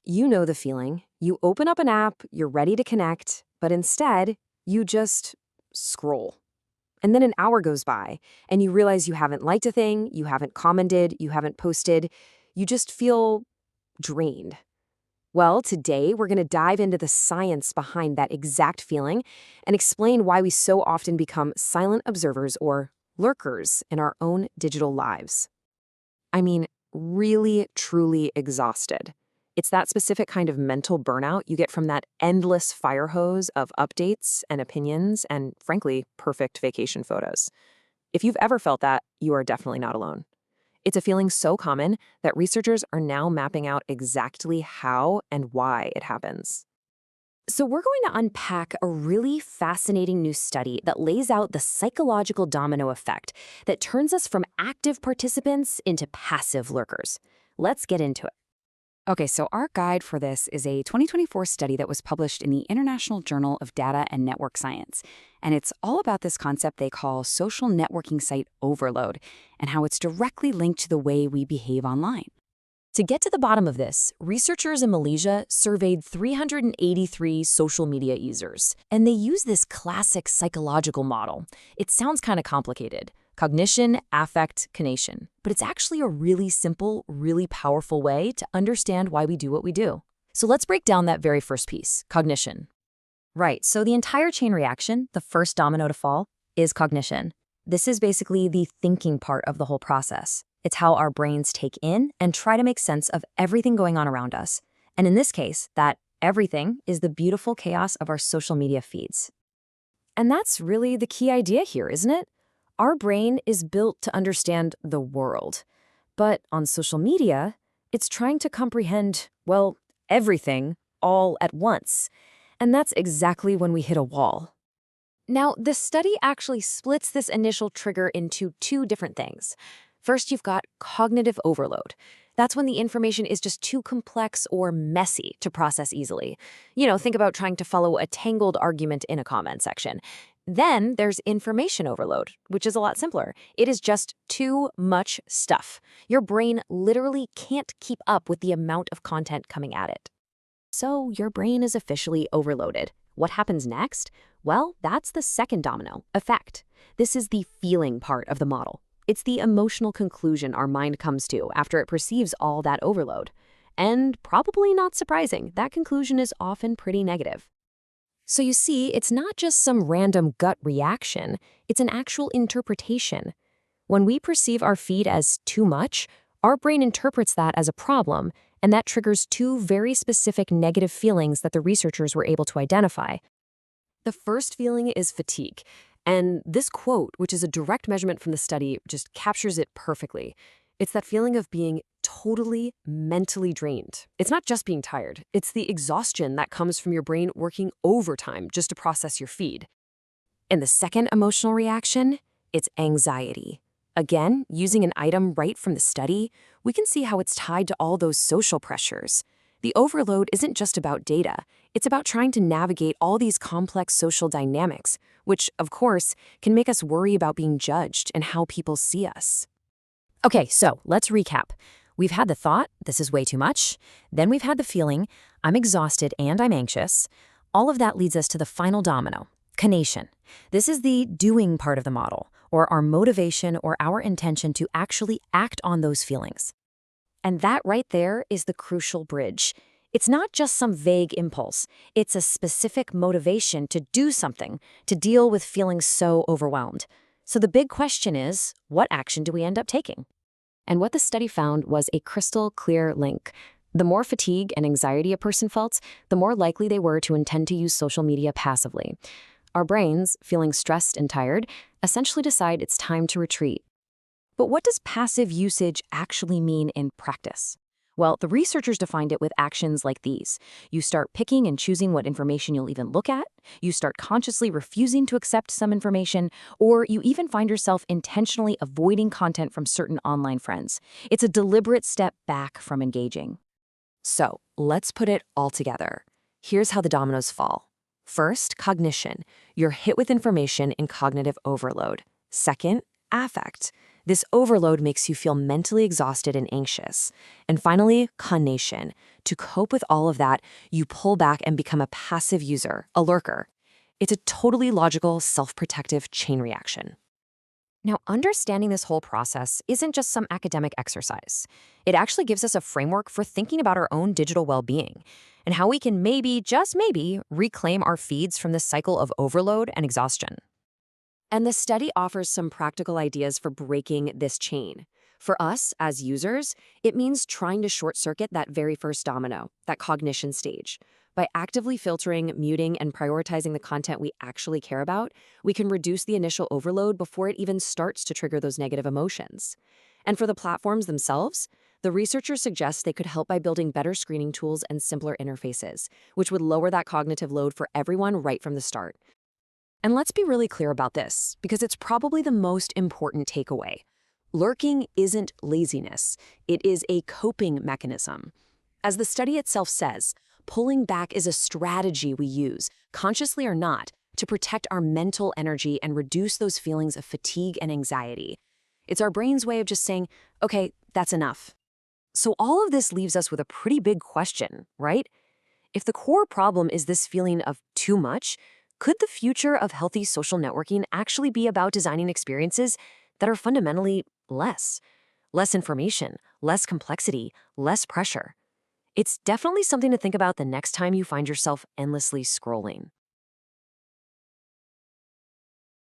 You know the feeling. You open up an app, you're ready to connect, but instead, you just scroll. And then an hour goes by, and you realize you haven't liked a thing, you haven't commented, you haven't posted. You just feel drained. Well, today we're going to dive into the science behind that exact feeling and explain why we so often become silent observers or lurkers in our own digital lives. I mean, really, truly exhausted. It's that specific kind of mental burnout you get from that endless fire hose of updates and opinions and, frankly, perfect vacation photos. If you've ever felt that, you are definitely not alone. It's a feeling so common that researchers are now mapping out exactly how and why it happens. So, we're going to unpack a really fascinating new study that lays out the psychological domino effect that turns us from active participants into passive lurkers. Let's get into it. Okay, so our guide for this is a 2024 study that was published in the International Journal of Data and Network Science. And it's all about this concept they call social networking site overload and how it's directly linked to the way we behave online. To get to the bottom of this, researchers in Malaysia surveyed 383 social media users, and they use this classic psychological model. It sounds kind of complicated. Cognition-Affect-Conation. But it's actually a really simple, really powerful way to understand why we do what we do. So let's break down that very first piece, cognition. Right, so the entire chain reaction, the first domino to fall, is cognition. This is basically the thinking part of the whole process. It's how our brains take in and try to make sense of everything going on around us. And in this case, that everything is the beautiful chaos of our social media feeds. And that's really the key idea here, isn't it? Our brain is built to understand the world. But on social media, it's trying to comprehend, well, everything all at once. And that's exactly when we hit a wall. Now, the study actually splits this initial trigger into two different things. First, you've got cognitive overload. That's when the information is just too complex or messy to process easily. Think about trying to follow a tangled argument in a comment section. Then there's information overload, which is a lot simpler. It is just too much stuff. Your brain literally can't keep up with the amount of content coming at it. So your brain is officially overloaded. What happens next? Well, that's the second domino, effect. This is the feeling part of the model. It's the emotional conclusion our mind comes to after it perceives all that overload. And probably not surprising, that conclusion is often pretty negative. So you see, it's not just some random gut reaction, it's an actual interpretation. When we perceive our feed as too much, our brain interprets that as a problem, and that triggers two very specific negative feelings that the researchers were able to identify. The first feeling is fatigue, and this quote, which is a direct measurement from the study, just captures it perfectly. It's that feeling of being totally mentally drained. It's not just being tired. It's the exhaustion that comes from your brain working overtime just to process your feed. And the second emotional reaction, it's anxiety. Again, using an item right from the study, we can see how it's tied to all those social pressures. The overload isn't just about data. It's about trying to navigate all these complex social dynamics, which, of course, can make us worry about being judged and how people see us. Okay, so let's recap. We've had the thought, this is way too much. Then we've had the feeling, I'm exhausted and I'm anxious. All of that leads us to the final domino, conation. This is the doing part of the model, or our motivation or our intention to actually act on those feelings. And that right there is the crucial bridge. It's not just some vague impulse. It's a specific motivation to do something, to deal with feeling so overwhelmed. So the big question is, what action do we end up taking? And what the study found was a crystal clear link. The more fatigue and anxiety a person felt, the more likely they were to intend to use social media passively. Our brains, feeling stressed and tired, essentially decide it's time to retreat. But what does passive usage actually mean in practice? Well, the researchers defined it with actions like these. You start picking and choosing what information you'll even look at, you start consciously refusing to accept some information, or you even find yourself intentionally avoiding content from certain online friends. It's a deliberate step back from engaging. So, let's put it all together. Here's how the dominoes fall. First, cognition. You're hit with information in cognitive overload. Second, affect. This overload makes you feel mentally exhausted and anxious. And finally, conation. To cope with all of that, you pull back and become a passive user, a lurker. It's a totally logical, self-protective chain reaction. Now, understanding this whole process isn't just some academic exercise. It actually gives us a framework for thinking about our own digital well-being and how we can maybe, just maybe, reclaim our feeds from this cycle of overload and exhaustion. And the study offers some practical ideas for breaking this chain. For us, as users, it means trying to short-circuit that very first domino, that cognition stage. By actively filtering, muting, and prioritizing the content we actually care about, we can reduce the initial overload before it even starts to trigger those negative emotions. And for the platforms themselves, the researchers suggest they could help by building better screening tools and simpler interfaces, which would lower that cognitive load for everyone right from the start. And let's be really clear about this, because it's probably the most important takeaway. Lurking isn't laziness. It is a coping mechanism. As the study itself says, pulling back is a strategy we use, consciously or not, to protect our mental energy and reduce those feelings of fatigue and anxiety. It's our brain's way of just saying, okay, that's enough. So all of this leaves us with a pretty big question, right? If the core problem is this feeling of too much, could the future of healthy social networking actually be about designing experiences that are fundamentally less? Less information, less complexity, less pressure. It's definitely something to think about the next time you find yourself endlessly scrolling.